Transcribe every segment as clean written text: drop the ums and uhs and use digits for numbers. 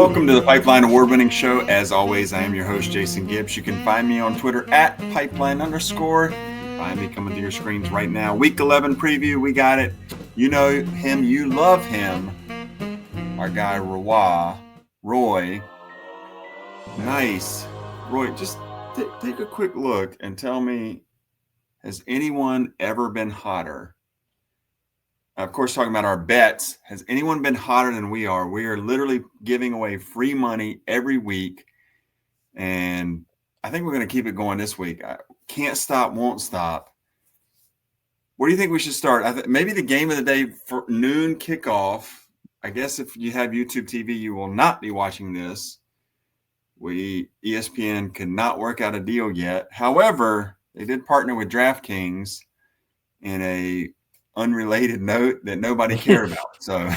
Welcome to the Pipeline award-winning show. As always, I am your host, Jason Gibbs. You can find me on Twitter at Pipeline_. Find me coming to your screens right now. Week 11 preview, we got it. You know him, you love him. Our guy, Roy. Nice. Roy, just take a quick look and tell me, has anyone ever been hotter? Of course, talking about our bets, has anyone been hotter than we are? We are literally giving away free money every week, and I think we're going to keep it going this week. Can't stop, won't stop. Where do you think we should start? Maybe the game of the day for noon kickoff. I guess if you have YouTube TV, you will not be watching this. ESPN could not work out a deal yet. However, they did partner with DraftKings in a unrelated note that nobody cared about. So,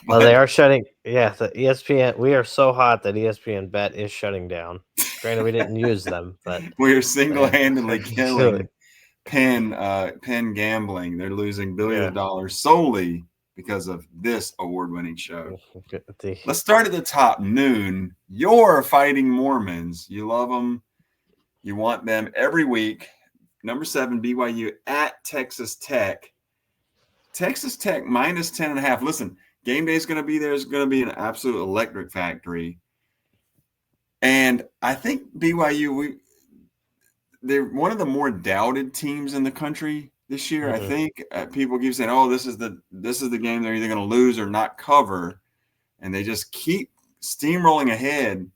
well, they are shutting. Yeah, the ESPN. We are so hot that ESPN Bet is shutting down. Granted, we didn't use them, but we are single-handedly killing Penn gambling. They're losing billions of dollars solely because of this award-winning show. Let's start at the top. Noon. Your Fighting Mormons. You love them. You want them every week. Number 7, BYU at Texas Tech. Texas Tech minus 10.5. Listen, game day is going to be there. It's going to be an absolute electric factory. And I think BYU, they're one of the more doubted teams in the country this year. I think people keep saying, "Oh, this is the game they're either going to lose or not cover," and they just keep steamrolling ahead.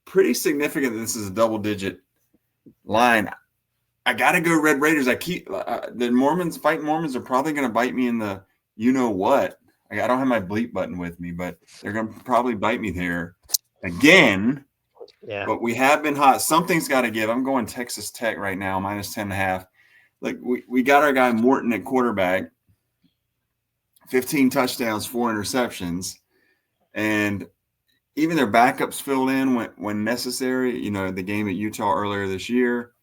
Pretty significant that this is a double-digit line. I got to go Red Raiders. I keep the Fighting Mormons are probably going to bite me in the you-know-what. I don't have my bleep button with me, but they're going to probably bite me there again. Yeah. But we have been hot. Something's got to give. I'm going Texas Tech right now, minus 10.5. Like we got our guy Morton at quarterback, 15 touchdowns, 4 interceptions. And even their backups filled in when necessary. You know, the game at Utah earlier this year.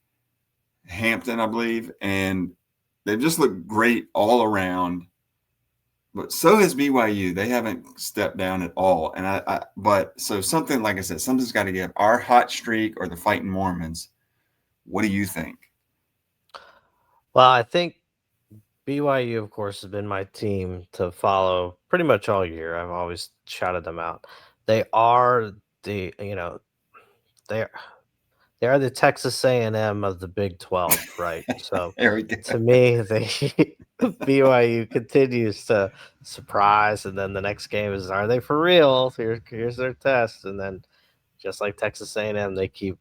Hampton, I believe, and they've just looked great all around. But so has BYU. They haven't stepped down at all. And but something, like I said, something's got to give. Our hot streak or the Fighting Mormons. What do you think? Well, I think BYU, of course, has been my team to follow pretty much all year. I've always shouted them out. They are they are the Texas A&M of the Big 12, right? So to me, BYU continues to surprise, and then the next game is, are they for real? Here's their test, and then just like Texas A&M, they keep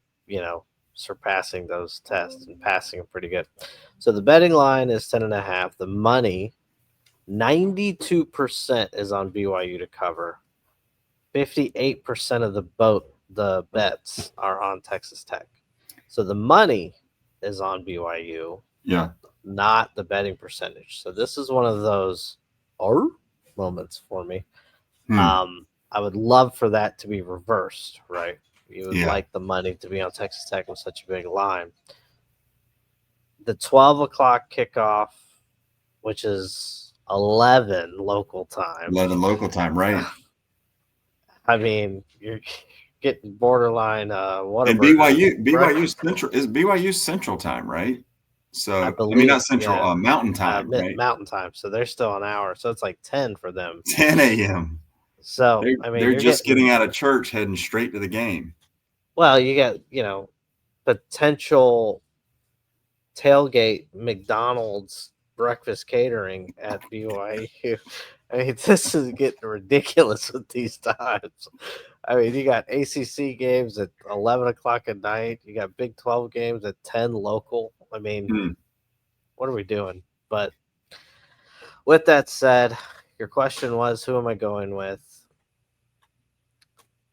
surpassing those tests and passing them pretty good. So the betting line is 10.5. The money, 92% is on BYU to cover. 58% of the bets are on Texas Tech. So the money is on BYU, not the betting percentage. So this is one of those moments for me. I would love for that to be reversed, right? You would like the money to be on Texas Tech with such a big line. The 12 o'clock kickoff, which is 11 local time. 11 local time, right? I mean, you're getting borderline and BYU Central Time, right? So I mean not Central, Mountain Time, right? Mountain Time. So they're still an hour. So it's like 10 for them. 10 a.m. So they're just getting out of church, heading straight to the game. Well, you get potential tailgate McDonald's breakfast catering at BYU. I mean, this is getting ridiculous with these times. I mean, you got ACC games at 11 o'clock at night. You got Big 12 games at 10 local. I mean, what are we doing? But with that said, your question was, who am I going with?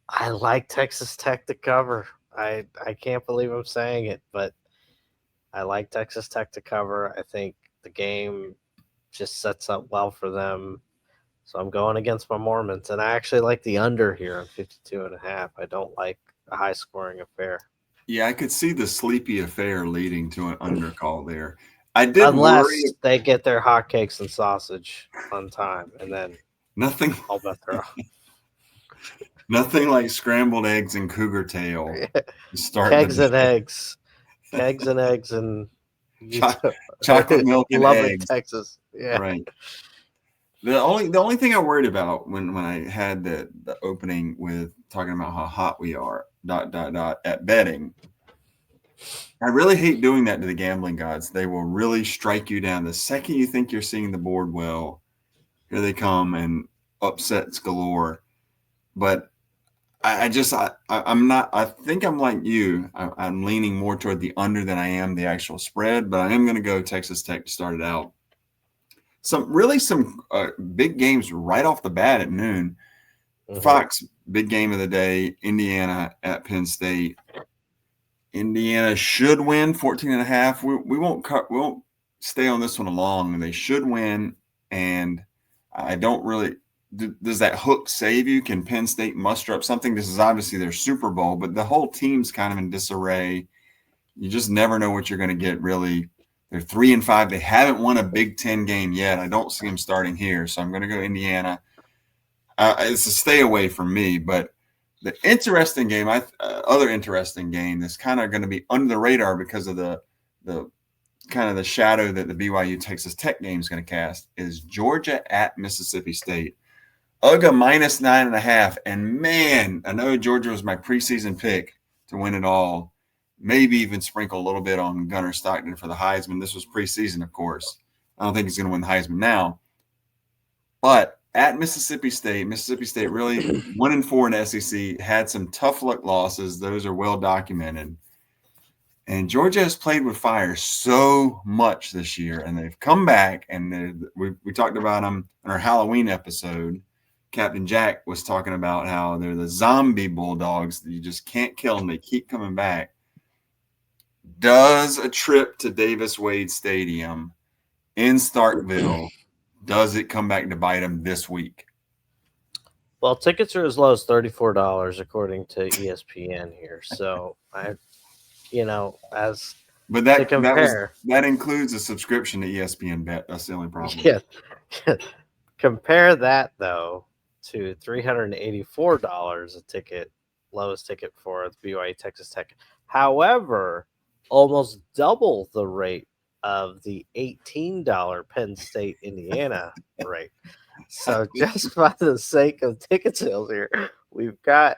I like Texas Tech to cover. I can't believe I'm saying it, but I like Texas Tech to cover. I think the game just sets up well for them. So I'm going against my Mormons, and I actually like the under here on 52.5. I don't like a high-scoring affair. Yeah, I could see the sleepy affair leading to an undercall there. Unless they get their hotcakes and sausage on time, and then nothing. I'll bet they're off. Nothing like scrambled eggs and cougar tail. Kegs and eggs. Kegs and eggs and chocolate milk and Lubbock, eggs. Texas. Yeah. Right. The only thing I worried about when I had the opening with talking about how hot we are at betting, I really hate doing that to the gambling gods. They will really strike you down the second you think you're seeing the board well. Here they come and upsets galore. But I'm not. I think I'm like you. I'm leaning more toward the under than I am the actual spread. But I am going to go Texas Tech to start it out. Some big games right off the bat at noon. Mm-hmm. Fox, big game of the day, Indiana at Penn State. Indiana should win 14.5. We won't stay on this one long. They should win, and I don't really. Does that hook save you? Can Penn State muster up something? This is obviously their Super Bowl, but the whole team's kind of in disarray. You just never know what you're going to get, really. They're 3-5. They haven't won a Big Ten game yet. I don't see them starting here, so I'm going to go Indiana. It's a stay away from me, but the interesting game, other interesting game that's kind of going to be under the radar because of the kind of the shadow that the BYU Texas Tech game is going to cast is Georgia at Mississippi State. UGA minus 9.5. And man, I know Georgia was my preseason pick to win it all. Maybe even sprinkle a little bit on Gunnar Stockton for the Heisman. This was preseason, of course. I don't think he's going to win the Heisman now. But at Mississippi State really 1-4 in the SEC, had some tough luck losses. Those are well documented. And Georgia has played with fire so much this year, and they've come back. And we talked about them in our Halloween episode. Captain Jack was talking about how they're the zombie Bulldogs that you just can't kill them. They keep coming back. Does a trip to Davis Wade Stadium in Starkville, does it come back to bite them this week? Well, tickets are as low as $34 according to ESPN here. So that includes a subscription to ESPN Bet. That's the only problem. Yeah. Compare that though to $384 a ticket, lowest ticket for the BYU Texas Tech. However, almost double the rate of the $18 Penn State Indiana rate. So just by the sake of ticket sales here, we've got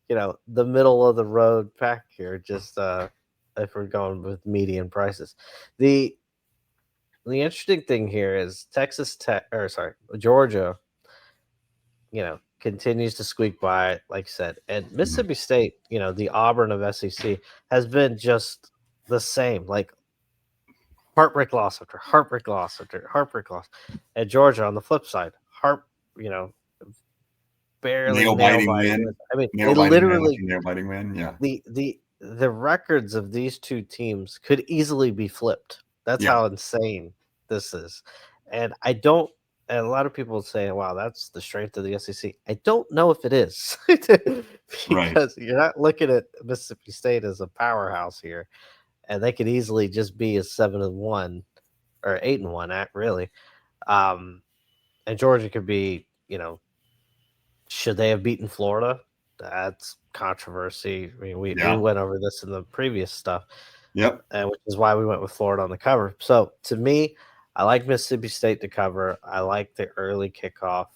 the middle of the road pack here. Just if we're going with median prices, the interesting thing here is Georgia, continues to squeak by, like I said, and Mississippi State, the Auburn of SEC, has been just the same, like heartbreak loss after heartbreak loss after heartbreak loss. And Georgia, on the flip side, barely nail-biting win. I mean, they literally nail-biting win. Yeah. The records of these two teams could easily be flipped. That's how insane this is. And a lot of people say, wow, that's the strength of the SEC. I don't know if it is because you're not looking at Mississippi State as a powerhouse here, and they could easily just be a 7-1 or 8-1 really. And Georgia could be, should they have beaten Florida? That's controversy. I mean, we went over this in the previous stuff. Yep. Which is why we went with Florida on the cover. So to me, I like Mississippi State to cover. I like the early kickoff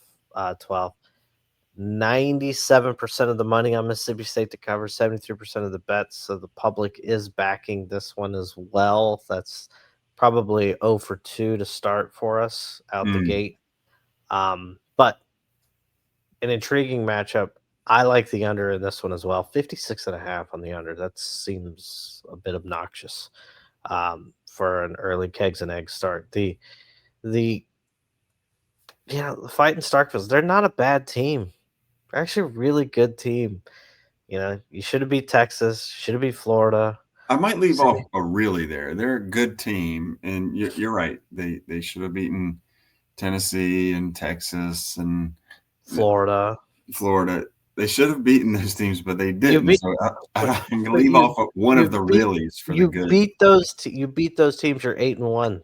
12. 97% of the money on Mississippi State to cover, 73% of the bets. So the public is backing this one as well. That's probably 0 for 2 to start for us out the gate. But an intriguing matchup. I like the under in this one as well. 56.5 on the under. That seems a bit obnoxious for an early kegs and eggs start. The fight in Starkville, they're not a bad team. They're actually a really good team. You should have beat Texas, should have beat Florida. I might leave off a really there. They're a good team, and you're right. They should have beaten Tennessee and Texas and Florida. They should have beaten those teams, but they didn't. So I'm going to leave off one of the reallys for the good. You beat those teams. You're 8-1.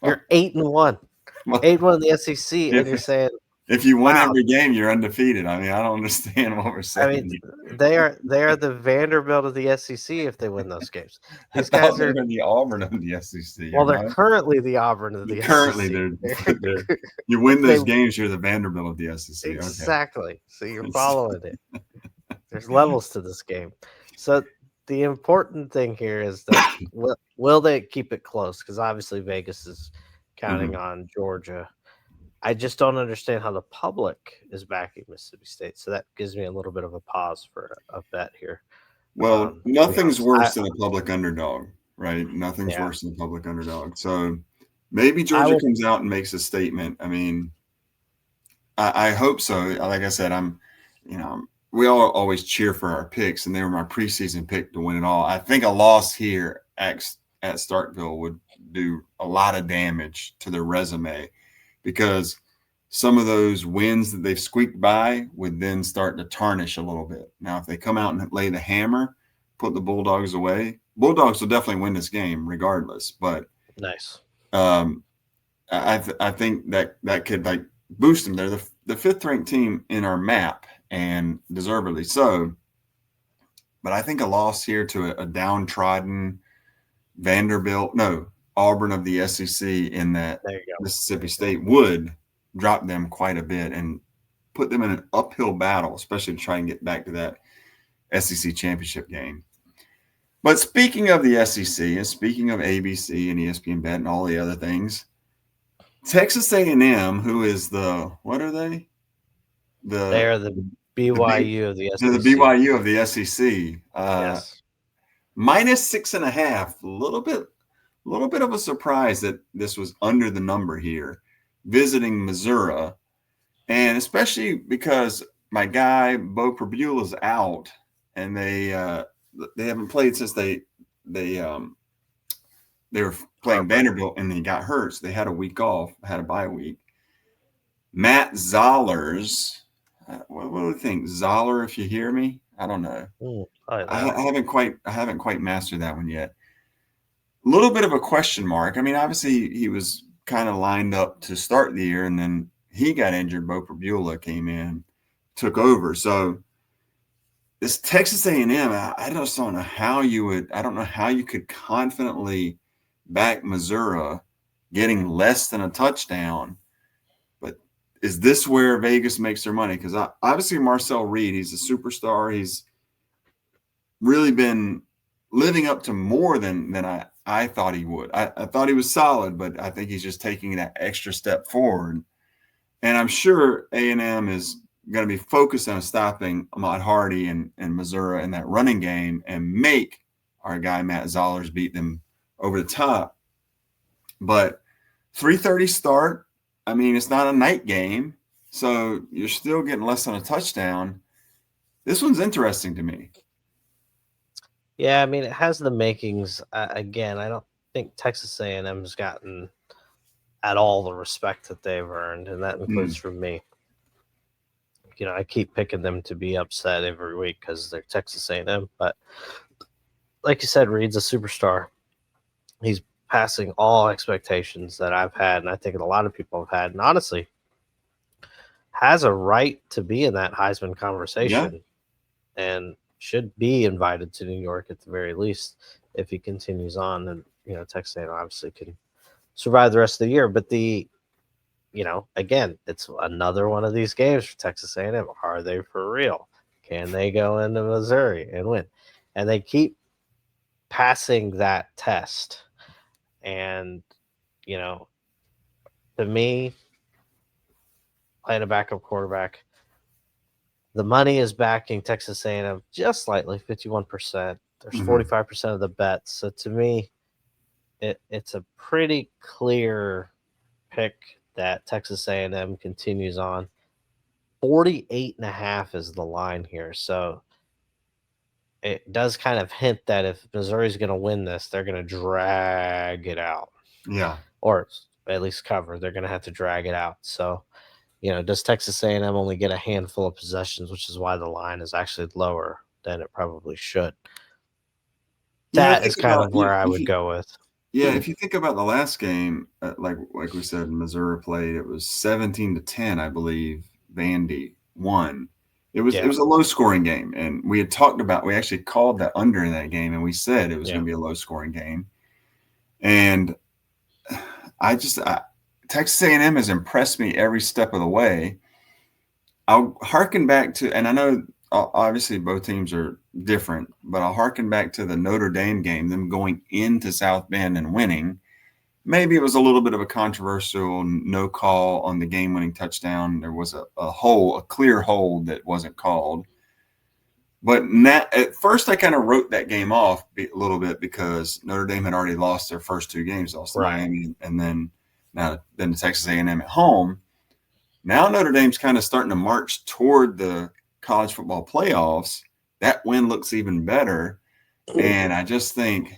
You're 8-1. 8-1 in the SEC, and you're saying If you win every game, you're undefeated. I mean, I don't understand what we're saying. I mean, they are the Vanderbilt of the SEC if they win those games. These guys are the Auburn of the SEC. Well, they're currently the Auburn of the currently SEC. They're you win those games, you're the Vanderbilt of the SEC. Exactly. Okay. So you're following it. There's levels to this game. So the important thing here is that will they keep it close? Because obviously Vegas is counting on Georgia. I just don't understand how the public is backing Mississippi State. So that gives me a little bit of a pause for a bet here. Well, nothing's worse than a public underdog, right? Nothing's worse than a public underdog. So maybe Georgia comes out and makes a statement. I mean, I hope so. Like I said, we all always cheer for our picks, and they were my preseason pick to win it all. I think a loss here at Starkville would do a lot of damage to their resume, because some of those wins that they've squeaked by would then start to tarnish a little bit. Now, if they come out and lay the hammer, put the Bulldogs away, Bulldogs will definitely win this game regardless. But nice. I think that could boost them. They're the 5th ranked team in our map, and deservedly so. But I think a loss here to a downtrodden Auburn of the SEC in that Mississippi State would drop them quite a bit and put them in an uphill battle, especially to try and get back to that SEC championship game. But speaking of the SEC and speaking of ABC and ESPN Bet and all the other things, Texas A&M, who is what are they? They are the BYU of the SEC. They're the BYU of the SEC. Yes. Minus 6.5, a little bit of a surprise that this was under the number here, visiting Missouri, and especially because my guy Bo Prabula is out, and they haven't played since they were playing Vanderbilt, and he got hurt, so they had a week off, had a bye week. Matt Zollers, what do you think, Zoller? If you hear me, I don't know. I haven't quite mastered that one yet. A little bit of a question mark. I mean, obviously he was kind of lined up to start the year, and then he got injured. Bo Prabula came in, took over. So this Texas A&M, I just don't know how you could confidently back Missouri getting less than a touchdown. But is this where Vegas makes their money? Because obviously Marcel Reed, he's a superstar. He's really been living up to more than I thought he would. I thought he was solid, but I think he's just taking that extra step forward. And I'm sure A&M is going to be focused on stopping Ahmad Hardy and Missouri in that running game and make our guy Matt Zollers beat them over the top. But 3:30 start, I mean, it's not a night game, so you're still getting less than a touchdown. This one's interesting to me. Yeah, I mean, it has the makings. Again, I don't think Texas A&M has gotten at all the respect that they've earned, and that includes from me. I keep picking them to be upset every week because they're Texas A&M. But like you said, Reed's a superstar. He's passing all expectations that I've had, and I think a lot of people have had, and honestly has a right to be in that Heisman conversation and should be invited to New York at the very least if he continues on. And, Texas A&M obviously can survive the rest of the year. But again, it's another one of these games for Texas A&M. Are they for real? Can they go into Missouri and win? And they keep passing that test. And, to me, playing a backup quarterback, the money is backing Texas A&M just slightly, 51%. There's 45% of the bets. So to me, it's a pretty clear pick that Texas A&M continues on. 48.5 is the line here. So it does kind of hint that if Missouri's going to win this, they're going to drag it out. Yeah. Or at least cover. They're going to have to drag it out. So, does Texas A&M only get a handful of possessions, which is why the line is actually lower than it probably should? That is kind of where I would go with. Yeah, if you think about the last game, like we said, Missouri played. It was 17-10, I believe. Vandy won. It was a low scoring game, and we actually called that under in that game, and we said it was going to be a low scoring game. And Texas A&M has impressed me every step of the way. I'll harken back to, and I know obviously both teams are different, but I'll harken back to the Notre Dame game, them going into South Bend and winning. Maybe it was a little bit of a controversial no call on the game-winning touchdown. There was a clear hold that wasn't called. But at first, I kind of wrote that game off a little bit because Notre Dame had already lost their first two games, lost to Miami, and then Texas A&M at home. Now Notre Dame's kind of starting to march toward the college football playoffs. That win looks even better, and I just think,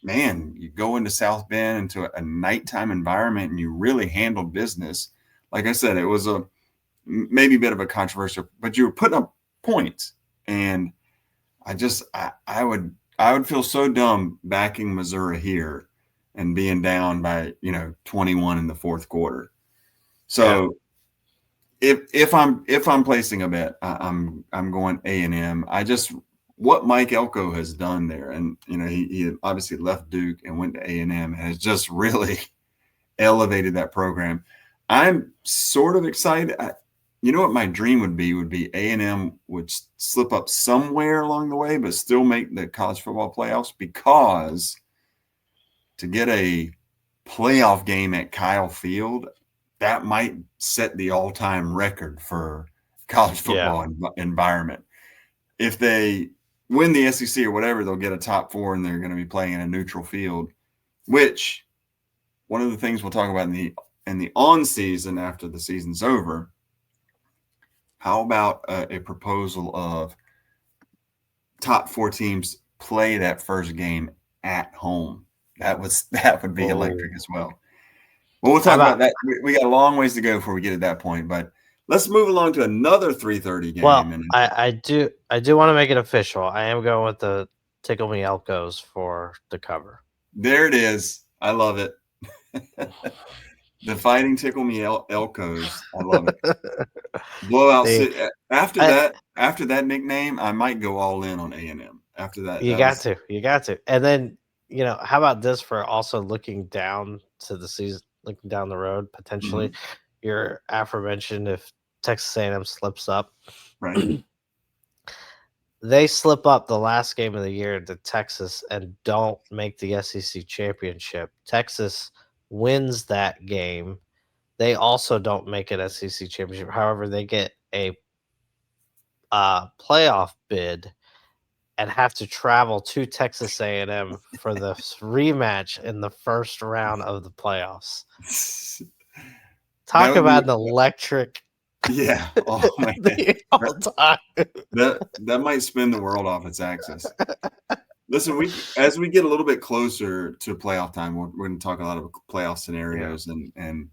man, you go into South Bend into a nighttime environment and you really handled business. Like I said, it was maybe a bit of a controversial, but you were putting up points. And I would feel so dumb backing Missouri here and being down by 21 in the fourth quarter. So if I'm placing a bet, I'm going A&M. What Mike Elko has done there, and he obviously left Duke and went to A&M, has just really elevated that program. I'm sort of excited. You know what my dream would be A&M would slip up somewhere along the way, but still make the college football playoffs, because to get a playoff game at Kyle Field, that might set the all-time record for college football environment. If they win the SEC or whatever, they'll get a top 4 and they're going to be playing in a neutral field, which one of the things we'll talk about in the on season after the season's over. How about a proposal of top 4 teams play that first game at home? That would be electric as well. Well, we'll talk about that. We got a long ways to go before we get to that point, but let's move along to another 3:30 game. Well, I do want to make it official. I am going with the Tickle Me Elkos for the cover. There it is. I love it. The Fighting Tickle Me Elkos. I love it. Blowout. After that nickname, I might go all in on A&M. After that, you got to. And then how about this for also looking down to the season, looking down the road potentially. Mm-hmm. Your aforementioned, if Texas A&M slips up, right? They slip up the last game of the year to Texas and don't make the SEC championship. Texas wins that game. They also don't make an SEC championship. However, they get a playoff bid and have to travel to Texas A&M for the rematch in the first round of the playoffs. Talk about an electric. Yeah. Oh my God. That might spin the world off its axis. Listen, as we get a little bit closer to playoff time, we're going to talk a lot of playoff scenarios and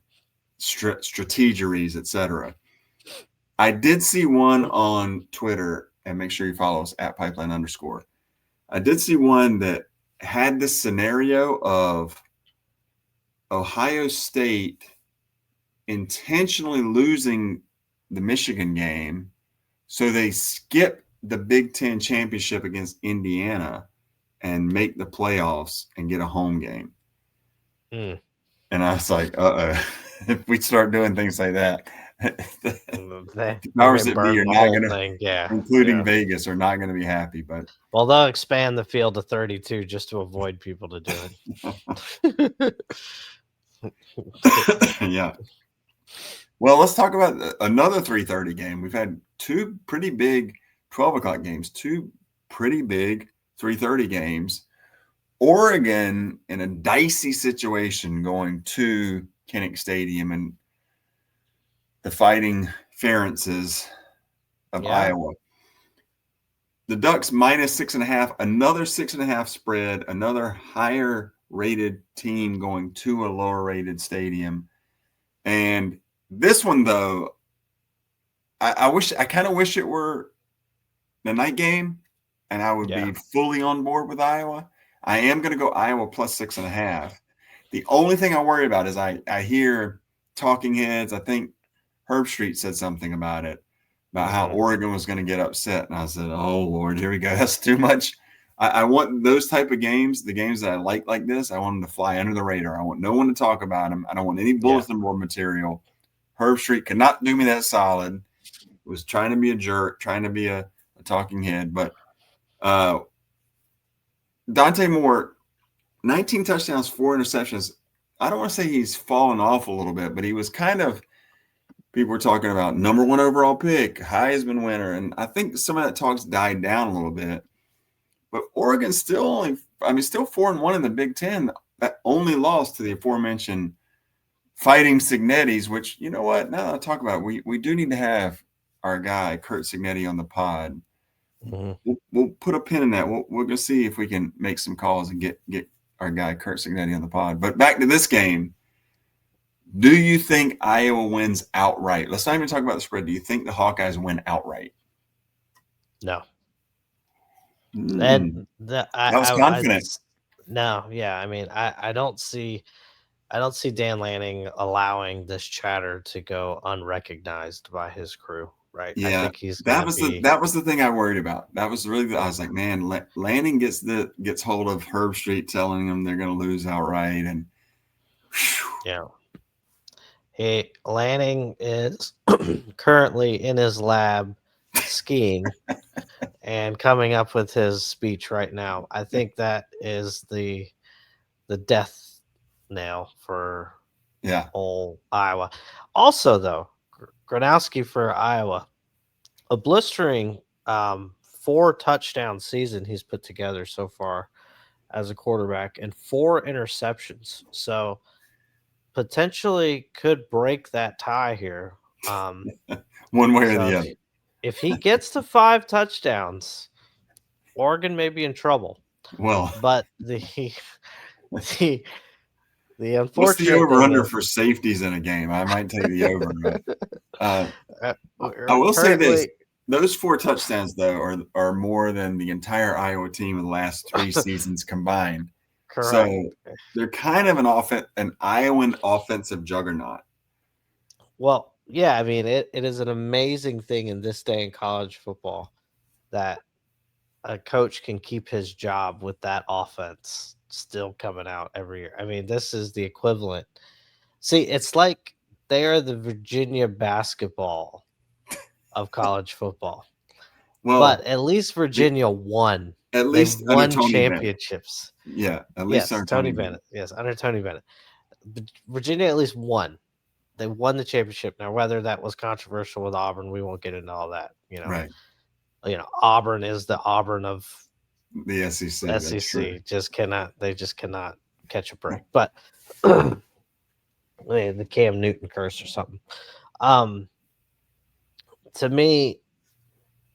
strategeries, etc. I did see one on Twitter, and make sure you follow us at Pypeline_. I did see one that had this scenario of Ohio State intentionally losing the Michigan game, so they skip the Big Ten championship against Indiana and make the playoffs and get a home game. And I was like, if we start doing things like that, the powers that be are not going to, including Vegas, are not going to be happy. But they'll expand the field to 32 just to avoid people to do it. Yeah. Well, let's talk about another 3:30 game. We've had 2 pretty big 12 o'clock games, 2 pretty big 3:30 games. Oregon in a dicey situation going to Kinnick Stadium and the Fighting Ferences of Iowa. The Ducks -6.5, another 6.5 spread, another higher rated team going to a lower rated stadium. And this one, though, I kind of wish it were the night game, and I would be fully on board with Iowa. I am going to go Iowa plus 6.5. The only thing I worry about is I hear talking heads. I think Herb Street said something about it, about how Oregon was going to get upset. And I said, oh, Lord, here we go. That's too much. I want those type of games, the games that I like this, I want them to fly under the radar. I want no one to talk about them. I don't want any bulletin board material. Herb Street could not do me that solid. Was trying to be a jerk, trying to be a talking head. But Dante Moore, 19 touchdowns, 4 interceptions. I don't want to say he's fallen off a little bit, but he was kind of, people were talking about number 1 overall pick, Heisman winner. And I think some of that talk's died down a little bit. But Oregon's still 4-1 in the Big Ten. That only lost to the aforementioned Fighting Cignettis, which, you know what, now that I talk about it, we do need to have our guy, Curt Cignetti, on the pod. We'll put a pin in that. We're going to see if we can make some calls and get our guy, Curt Cignetti, on the pod. But back to this game. Do you think Iowa wins outright? Let's not even talk about the spread. Do you think the Hawkeyes win outright? No. And I was confident. I mean, I don't see Dan Lanning allowing this chatter to go unrecognized by his crew, right? Yeah, I think that was the thing I worried about. That was really I was like, man, Lanning gets hold of Herb Street telling him they're going to lose outright, and yeah. Hey, Lanning is currently in his lab skiing and coming up with his speech right now. I think that is the death nail for whole Iowa. Also, though, Gronowski for Iowa, a blistering 4-touchdown season he's put together so far as a quarterback and 4 interceptions. So potentially could break that tie here. One way or the other. If he gets to 5 touchdowns, Oregon may be in trouble. Well, but the unfortunate what's the over-under for safeties in a game? I might take the over. I will say this. Those 4 touchdowns, though, are more than the entire Iowa team in the last 3 seasons combined. Correct. So they're kind of an Iowan offensive juggernaut. Well, yeah, I mean, it is an amazing thing in this day in college football that a coach can keep his job with that offense still coming out every year. I mean, this is the equivalent. See, it's like they are the Virginia basketball of college football. Well, but at least Virginia won. At least they won championships. Bennett. Yeah, at least under Tony Bennett. Yes, under Tony Bennett. Virginia at least won. They won the championship. Now, whether that was controversial with Auburn, we won't get into all that. Right. Auburn is the Auburn of the SEC. SEC they just cannot catch a break. But the Cam Newton curse or something. To me,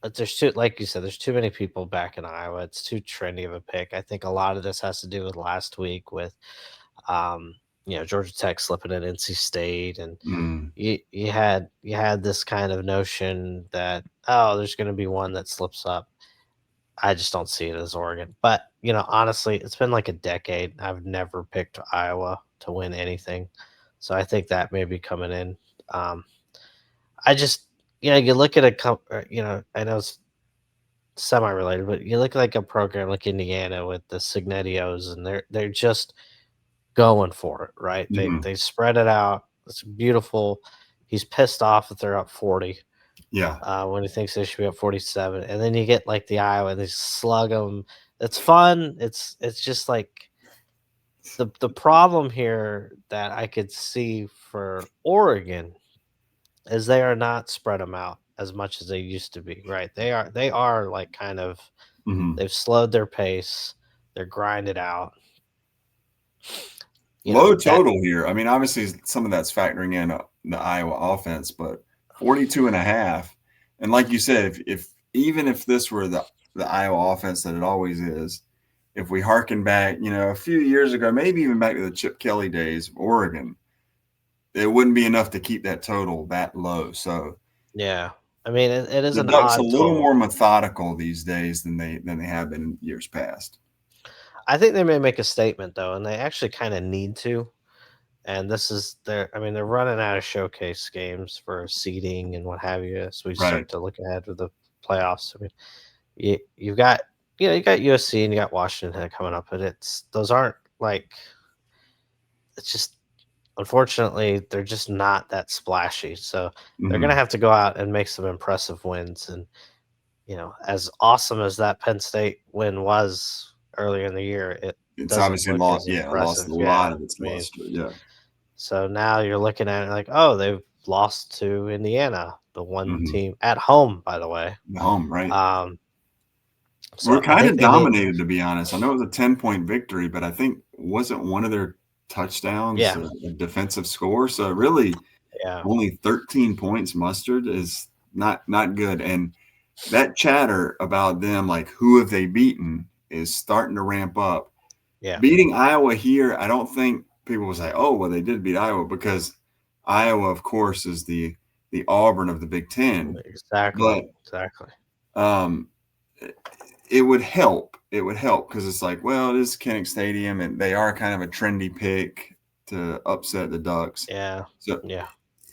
there's like you said, there's too many people back in Iowa. It's too trendy of a pick. I think a lot of this has to do with last week with, Georgia Tech slipping at NC State, and you had this kind of notion that there's going to be one that slips up. I just don't see it as Oregon. But honestly, it's been like a decade. I've never picked Iowa to win anything, so I think that may be coming in. I just. You look at I know it's semi-related, but you look like a program like Indiana with the Signettios, and they're just going for it, right? They spread it out. It's beautiful. He's pissed off that they're up 40. Yeah. When he thinks they should be up 47, and then you get like the Iowa, and they slug them. It's fun. It's just like the problem here that I could see for Oregon is they are not spread them out as much as they used to be, right? They are like kind of they've slowed their pace. They're grinded out. Low total here. I mean, obviously some of that's factoring in the Iowa offense, but 42.5. And like you said, if this were the Iowa offense that it always is, if we harken back, a few years ago, maybe even back to the Chip Kelly days of Oregon, it wouldn't be enough to keep that total that low. So yeah, I mean, it is the Ducks a little more methodical these days than they have been in years past. I think they may make a statement though, and they actually kind of need to. And this is I mean, they're running out of showcase games for seeding and what have you as we start to look ahead with the playoffs. I mean, you've got you got USC and you got Washington coming up, but those aren't like it's just unfortunately they're just not that splashy. So they're gonna have to go out and make some impressive wins. And as awesome as that Penn State win was earlier in the year, it's doesn't obviously look lost. as Yeah, impressive. lost a lot of its luster. Yeah. So now you're looking at it like, oh, they've lost to Indiana, the one team at home, by the way. Home, right? So we're kind of dominated, to be honest. I know it was a 10-point victory, but I think wasn't one of their touchdowns a defensive score. So really, only 13 points mustered is not good. And that chatter about them, like who have they beaten, is starting to ramp up. Yeah, beating Iowa here, I don't think people will say, "Oh, well, they did beat Iowa," because Iowa, of course, is the Auburn of the Big Ten. Exactly. It would help. It would help because it's like, well, it is Kinnick Stadium, and they are kind of a trendy pick to upset the Ducks. Yeah. So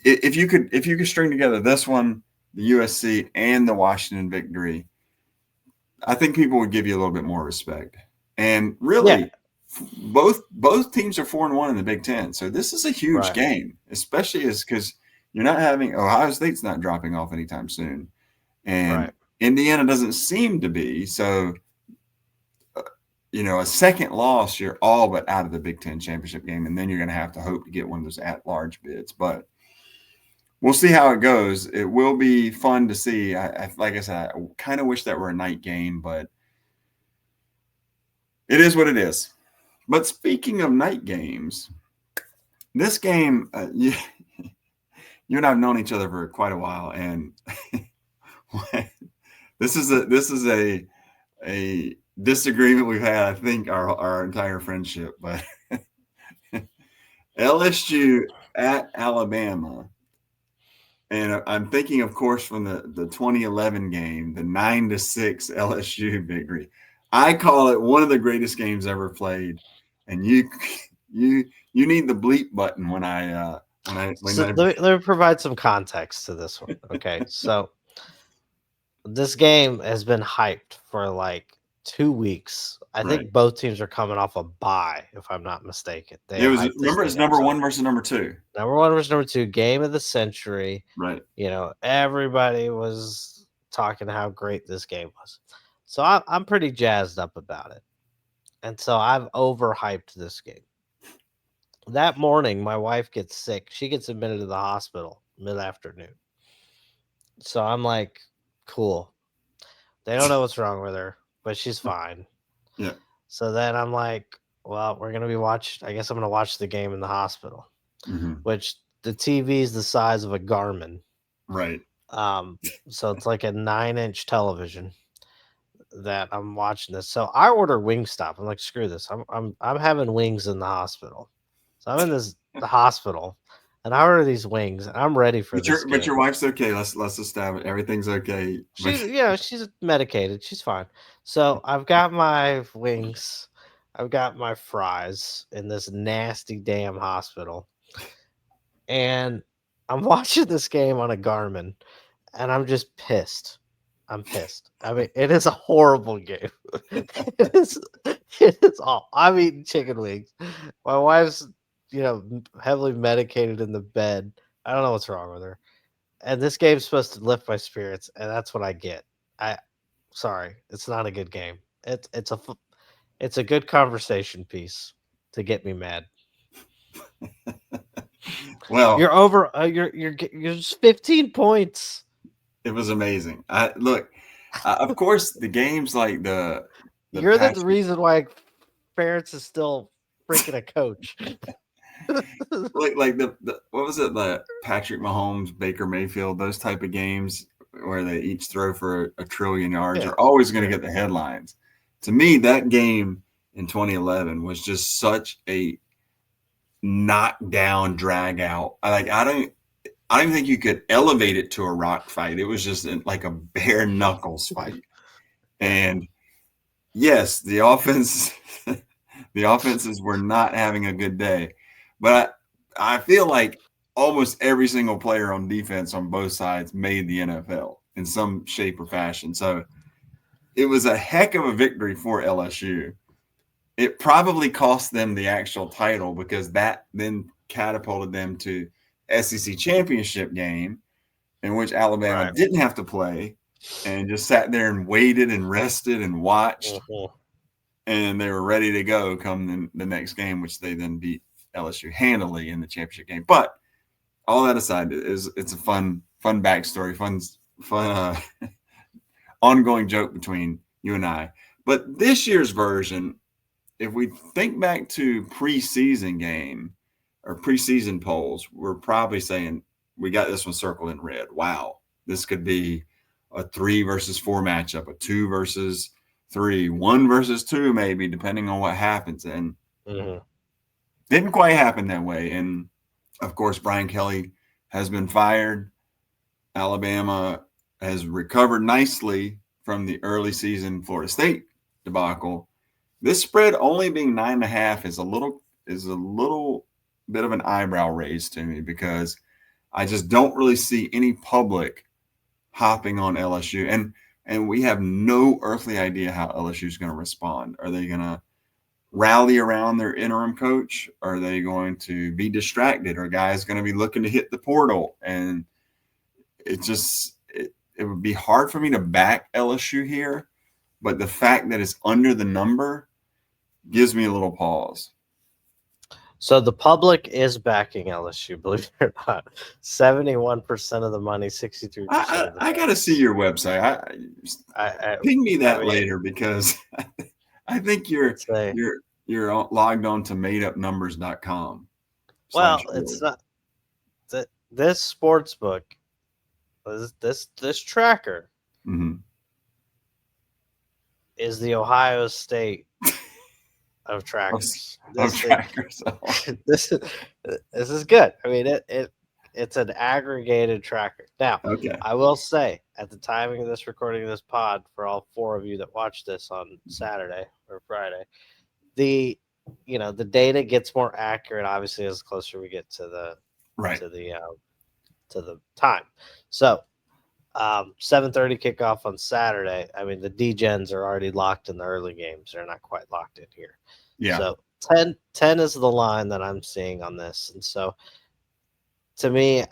if you could string together this one, the USC, and the Washington victory, I think people would give you a little bit more respect. And really, both teams are 4-1 in the Big Ten, so this is a huge game, especially because you're not having Ohio State's not dropping off anytime soon, and Indiana doesn't seem to be. So, a second loss, you're all but out of the Big Ten championship game, and then you're going to have to hope to get one of those at-large bids. But we'll see how it goes. It will be fun to see. Like I said, I kind of wish that were a night game, but it is what it is. But speaking of night games, this game, you and I have known each other for quite a while, and this is a disagreement we've had, I think, our entire friendship. But LSU at Alabama, and I'm thinking, of course, from the 2011 game, the 9-6 LSU victory. I call it one of the greatest games ever played, and you need the bleep button when I. Let me provide some context to this one. Okay, so this game has been hyped for like 2 weeks. I think both teams are coming off a bye, if I'm not mistaken. It's number one versus number two. Number one versus number two, game of the century. Right. Everybody was talking how great this game was. So I'm pretty jazzed up about it. And so I've overhyped this game. That morning, my wife gets sick. She gets admitted to the hospital mid-afternoon. So I'm like, cool. They don't know what's wrong with her, but she's fine. Yeah. So then I'm like, well, we're going to be I guess I'm going to watch the game in the hospital, which the TV is the size of a Garmin. Right. So it's like a 9-inch television that I'm watching this. So I order Wingstop. I'm like, screw this. I'm having wings in the hospital. So I'm in the hospital, and I order these wings, and I'm ready for this. But your wife's okay. Let's establish everything's okay. She's medicated. She's fine. So I've got my wings, I've got my fries in this nasty damn hospital, and I'm watching this game on a Garmin, and I'm just pissed. I'm pissed. I mean, it is a horrible game. It is all. I'm eating chicken wings. My wife's heavily medicated in the bed. I don't know what's wrong with her. And this game's supposed to lift my spirits, and that's what I get. Sorry, it's not a good game. It's a good conversation piece to get me mad. Well, you're over. You're just 15 points. It was amazing. Of course, the games like you're the reason why Ferentz is still freaking a coach. like the what was it, the Patrick Mahomes, Baker Mayfield, those type of games where they each throw for a trillion yards are always going to get the headlines. To me, that game in 2011 was just such a knockdown, drag out. I don't even think you could elevate it to a rock fight. It was just like a bare knuckles fight. And yes, the offense The offenses were not having a good day. But I feel like almost every single player on defense on both sides made the NFL in some shape or fashion. So it was a heck of a victory for LSU. It probably cost them the actual title because that then catapulted them to SEC championship game in which Alabama didn't have to play and just sat there and waited and rested and watched. And they were ready to go come the next game, which they then beat LSU handily in the championship game. But all that aside, it's a fun backstory, fun ongoing joke between you and I. But this year's version, if we think back to preseason game or preseason polls, we're probably saying we got this one circled in red. Wow, this could be a 3 versus 4 matchup, a 2 versus 3, 1 versus 2, maybe, depending on what happens. And didn't quite happen that way. And of course, Brian Kelly has been fired. Alabama has recovered nicely from the early season Florida State debacle. This spread only being 9.5 is a little bit of an eyebrow raise to me because I just don't really see any public hopping on LSU. And we have no earthly idea how LSU is going to respond. Are they going to rally around their interim coach? Are they going to be distracted? Are guys going to be looking to hit the portal? And it would be hard for me to back LSU here. But the fact that it's under the number gives me a little pause. So the public is backing LSU, believe it or not. 71% of the money, 63%. I got to see your website. Ping me that later because I think you're logged on to madeupnumbers.com. Well, it's not this sports book. This tracker is the Ohio State of trackers. This is good. I mean, it's an aggregated tracker. Now, I will say, at the timing of this recording of this pod, for all 4 of you that watch this on Saturday or Friday, the data gets more accurate, obviously, as closer we get to the to the time. So 7:30 kickoff on Saturday. I mean, the D-Gens are already locked in the early games. They're not quite locked in here. Yeah. So 10 is the line that I'm seeing on this. And so to me,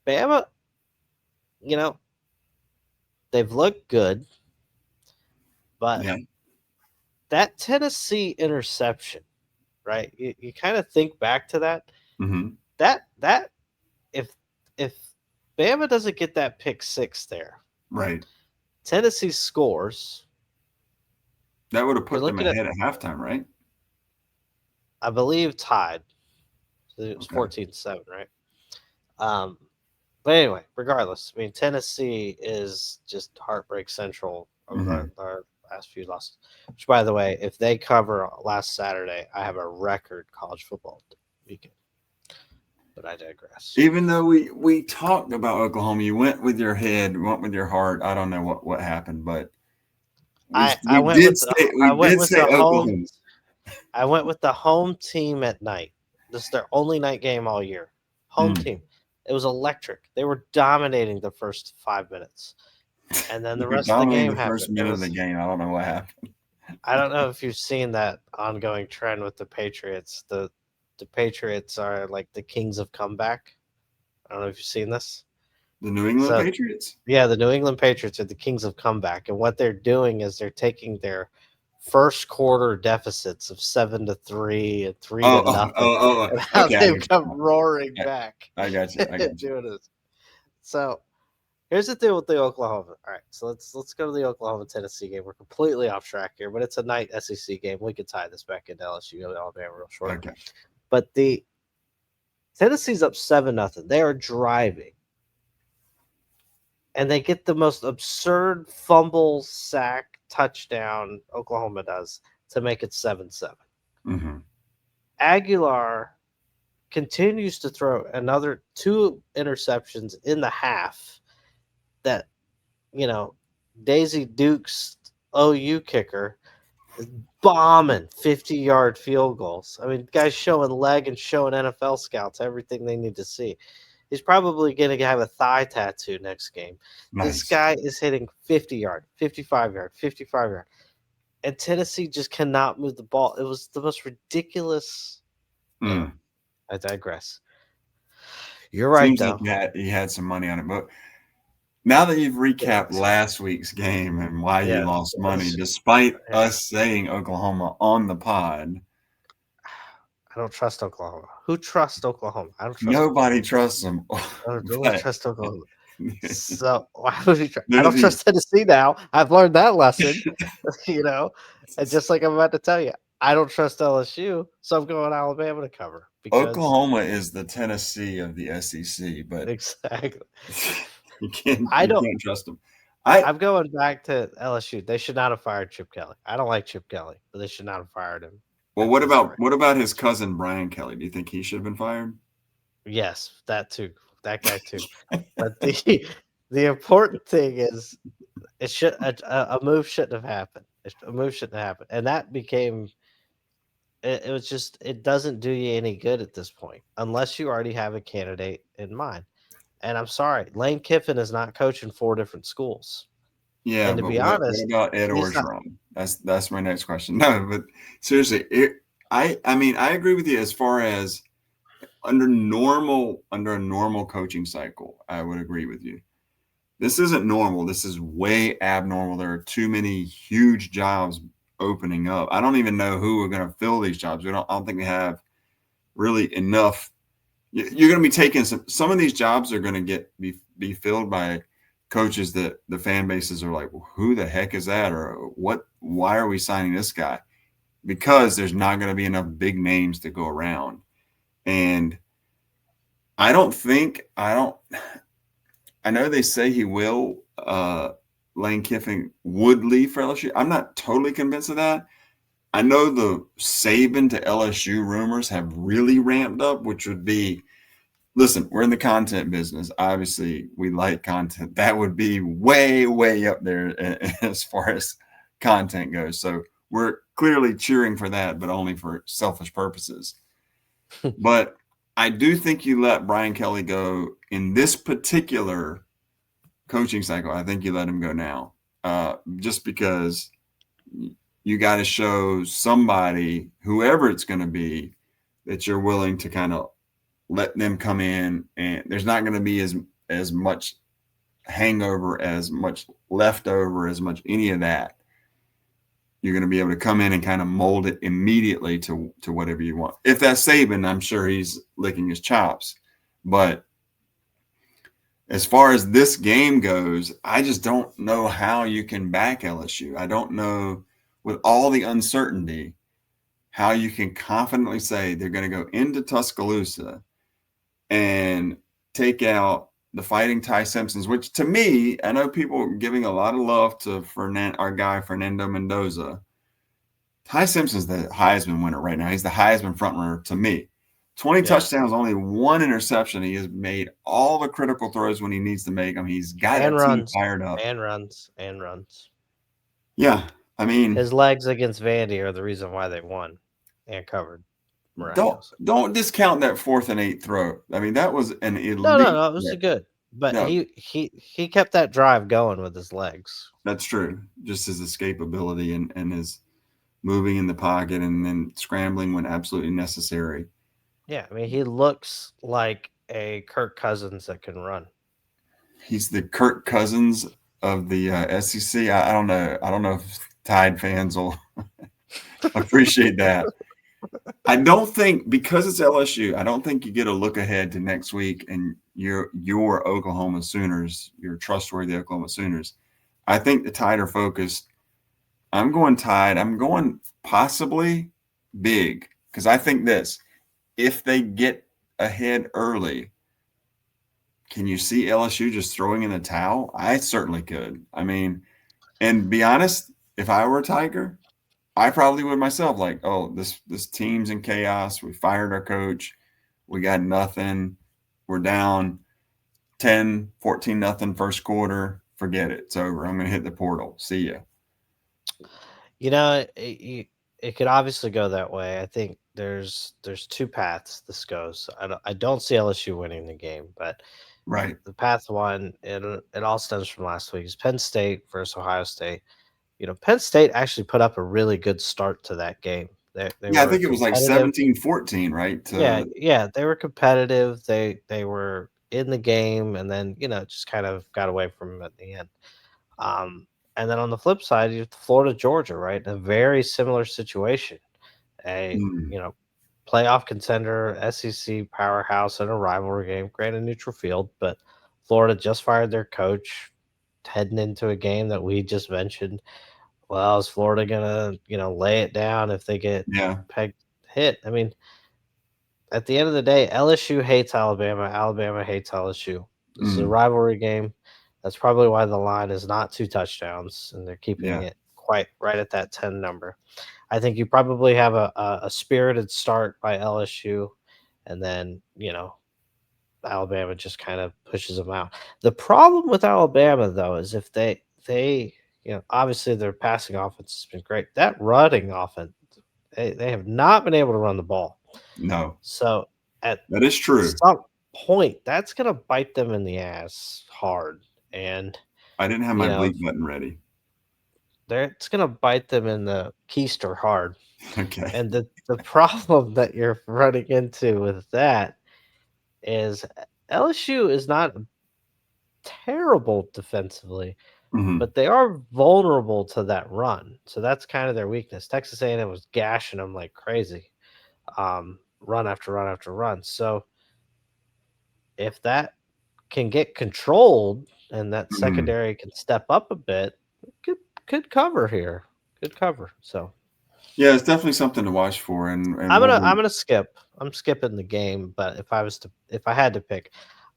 Bama, they've looked good, but that Tennessee interception, right? You kind of think back to that. That if Bama doesn't get that pick 6 there, right? Tennessee scores. That would have put them ahead at halftime, right? I believe tied. So it was 14-7, right? But anyway, regardless, I mean, Tennessee is just heartbreak central over our last few losses. Which, by the way, if they cover last Saturday, I have a record college football weekend. But I digress. Even though we talked about Oklahoma, you went with your head, went with your heart. I don't know what happened, but I went with the home team at night. This is their only night game all year. Home team. It was electric. They were dominating the first 5 minutes, and then the rest of the game happened. First minute of the game, I don't know what happened. I don't know if you've seen that ongoing trend with the Patriots. The Patriots are like the kings of comeback. I don't know if you've seen this. The New England Patriots? Yeah, the New England Patriots are the kings of comeback. And what they're doing is they're taking their first quarter deficits of 7-3 and 3-0. And how they've come roaring back. I got you. Doing this. So here's the deal with the Oklahoma. All right, so let's go to the Oklahoma-Tennessee game. We're completely off track here, but it's a night SEC game. We could tie this back into LSU and Alabama real short. Okay. But the Tennessee's up 7-0. They are driving. And they get the most absurd fumble, sack, touchdown, Oklahoma does, to make it 7-7. Aguilar continues to throw another 2 interceptions in the half that, Daisy Duke's OU kicker bombing 50-yard field goals. I mean, guys showing leg and showing NFL scouts everything they need to see. He's probably going to have a thigh tattoo next game. Nice. This guy is hitting 50-yard, 55-yard, 55-yard. And Tennessee just cannot move the ball. It was the most ridiculous. I digress. You're right, Seems though. like you had some money on it. But now that you've recapped last week's game and why you lost money, despite us saying Oklahoma on the pod, I don't trust Oklahoma. Who trusts Oklahoma? I don't trust nobody trusts them. I don't trust Oklahoma. So why would we trust? I don't trust Tennessee now. I've learned that lesson, And just like I'm about to tell you, I don't trust LSU, so I'm going Alabama to cover. Oklahoma is the Tennessee of the SEC, but exactly. you can't trust them. I'm going back to LSU. They should not have fired Chip Kelly. I don't like Chip Kelly, but they should not have fired him. Well, what about his cousin Brian Kelly? Do you think he should have been fired? Yes, that too. That guy too. But the important thing is, a move shouldn't have happened. A move shouldn't have happened, and that became. It was just, it doesn't do you any good at this point unless you already have a candidate in mind. And I'm sorry, Lane Kiffin is not coaching 4 different schools. Yeah, and to be honest, what about Ed Orgeron? That's my next question. No, but seriously, I mean, I agree with you as far as under a normal coaching cycle, I would agree with you. This isn't normal. This is way abnormal. There are too many huge jobs opening up. I don't even know who are going to fill these jobs. I don't think we have really enough. You're going to be taking some of these jobs are going to be filled by coaches that the fan bases are like, well, who the heck is that? Or why are we signing this guy? Because there's not going to be enough big names to go around. And I know they say he will, Lane Kiffin would leave for LSU. I'm not totally convinced of that. I know the Saban to LSU rumors have really ramped up, which would be, listen, we're in the content business. Obviously, we like content. That would be way, way up there as far as content goes. So we're clearly cheering for that, but only for selfish purposes. But I do think you let Brian Kelly go in this particular coaching cycle. I think you let him go now, just because you got to show somebody, whoever it's going to be, that you're willing to kind of let them come in, and there's not going to be as much hangover, as much leftover, as much any of that. You're going to be able to come in and kind of mold it immediately to whatever you want. If that's Saban, I'm sure he's licking his chops. But as far as this game goes, I just don't know how you can back LSU. I don't know, with all the uncertainty, how you can confidently say they're going to go into Tuscaloosa and take out the Fighting Ty Simpsons, which to me, I know people are giving a lot of love to our guy Fernando Mendoza. Ty Simpson's the Heisman winner right now. He's the Heisman frontrunner to me. 20 touchdowns, only 1 interception. He has made all the critical throws when he needs to make them. He's got that team fired up. And runs. Yeah, I mean, his legs against Vandy are the reason why they won and covered. Don't discount that 4th and 8 throw. I mean, that was an elite. No, it was good. But he kept that drive going with his legs. That's true. Just his escapability and his moving in the pocket and then scrambling when absolutely necessary. Yeah, I mean, he looks like a Kirk Cousins that can run. He's the Kirk Cousins of the SEC. I don't know. I don't know if Tide fans will appreciate that. I don't think, because it's LSU, I don't think you get a look ahead to next week and your Oklahoma Sooners, your trustworthy Oklahoma Sooners. I think the Tide are focused. I'm going Tide. I'm going possibly big, because I think this. If they get ahead early, can you see LSU just throwing in the towel? I certainly could. I mean, and be honest, if I were a Tiger, I probably would myself. Like, oh, this team's in chaos. We fired our coach. We got nothing. We're down 10, 14-0 first quarter. Forget it. It's over. I'm going to hit the portal. See ya. It could obviously go that way. I think there's two paths this goes. I don't see LSU winning the game, but Right. the path one, it all stems from last week's Penn State versus Ohio State. Penn State actually put up a really good start to that game. They Yeah, I were think it was like competitive. 17-14, right? Yeah, they were competitive. They were in the game, and then just kind of got away from it at the end. Um, and then on the flip side, you have Florida, Georgia, right? A very similar situation. A Mm, playoff contender, SEC powerhouse in a rivalry game, granted neutral field, but Florida just fired their coach, heading into a game that we just mentioned. Well, is Florida gonna lay it down if they get yeah. pegged hit? I mean, at the end of the day, LSU hates Alabama. Alabama hates LSU. This is a Mm, rivalry game. That's probably why the line is not 2 touchdowns, and they're keeping yeah. it quite right at that 10 number. I think you probably have a spirited start by LSU, and then Alabama just kind of pushes them out. The problem with Alabama though is if they obviously their passing offense has been great. That running offense, they have not been able to run the ball. No, So at that is true. some point, that's gonna bite them in the ass hard, and I didn't have you my know bleep button ready. it's gonna bite them in the keister hard. Okay. And the problem that you're running into with that is LSU is not terrible defensively, Hmm. but they are vulnerable to that run. So that's kind of their weakness. Texas A&M was gashing them like crazy, run after run after run. So if that can get controlled and that Hmm. secondary can step up a bit, could cover here. Good cover. So Yeah, it's definitely something to watch for, and I'm gonna whether I'm gonna skip. I'm skipping the game, but if I had to pick,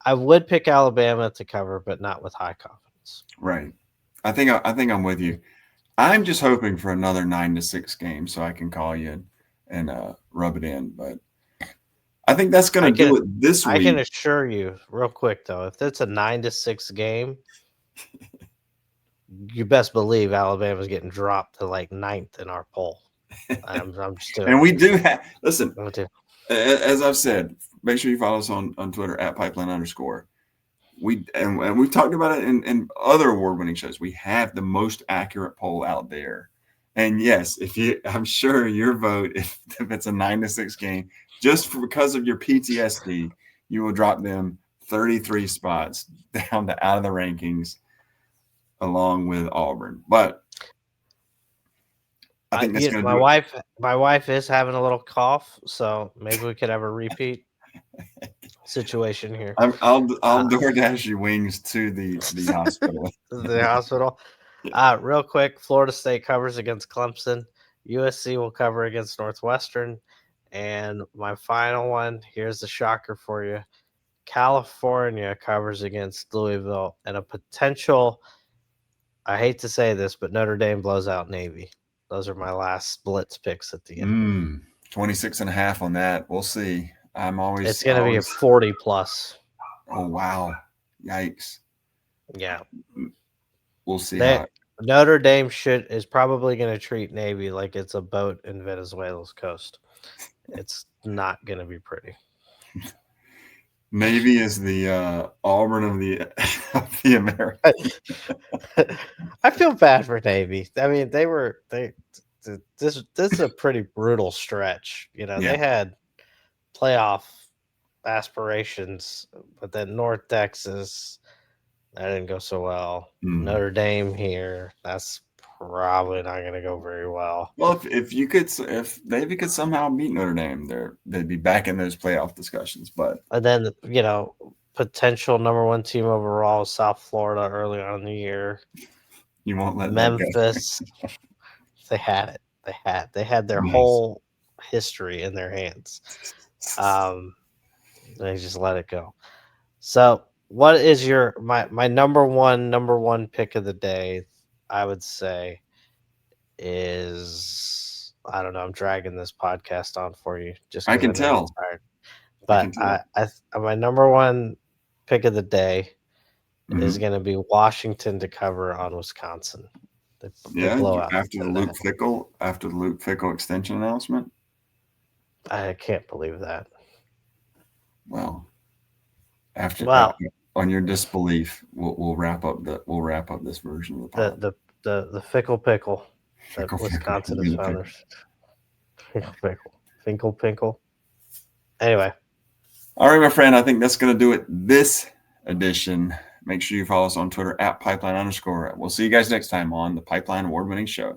I would pick Alabama to cover, but not with high confidence. right. I think I'm with you. I'm just hoping for another 9-6 game so I can call you and rub it in. But I think that's going I to do can it this I can week. assure you, real quick though, if it's a 9-6 game, you best believe Alabama's getting dropped to like ninth in our poll. I'm just doing And it. we do have, listen, I'm gonna as I've said, make sure you follow us on Twitter at Pypeline_. And we've talked about it in other award-winning shows. We have the most accurate poll out there. And yes, I'm sure your vote, if it's a 9-6 game, because of your PTSD, you will drop them 33 spots down to out of the rankings, along with Auburn. But I think that's going to my do it. wife is having a little cough, so maybe we could have a repeat situation here. I'll Uh, DoorDash you wings to the hospital. the hospital. Real quick, Florida State covers against Clemson. USC will cover against Northwestern. And my final one, here's the shocker for you. California covers against Louisville and a potential, I hate to say this, but Notre Dame blows out Navy. Those are my last blitz picks at the end. 26.5 on that. We'll see. It's going to be a 40 plus. Oh, wow. Yikes. Yeah. We'll see how. Notre Dame is probably going to treat Navy like it's a boat in Venezuela's coast. It's not going to be pretty. Navy is the Auburn of the Americas. I feel bad for Navy. I mean, this is a pretty brutal stretch. Yeah. They had playoff aspirations, but then North Texas, that didn't go so well. Notre Dame here, that's probably not going to go very well. Well, if Navy could somehow beat Notre Dame, they'd be back in those playoff discussions. But and then potential number one team overall, South Florida, early on in the year. You won't let Memphis. That go. They had it. They had their whole history in their hands. They just let it go. So, what is my number one pick of the day? I would say is, I don't know. I'm dragging this podcast on for you just I because can tell. Tired. But my number one pick of the day is going to be Washington to cover on Wisconsin. They blow out after the Luke Fickell extension announcement. I can't believe that. Well, on your disbelief, we'll wrap up this version of the pod. The Fickle Pickle that Wisconsin is founders. Finkle Pinkle. Anyway. All right, my friend. I think that's going to do it this edition. Make sure you follow us on Twitter @Pipeline_. We'll see you guys next time on the Pipeline Award-winning show.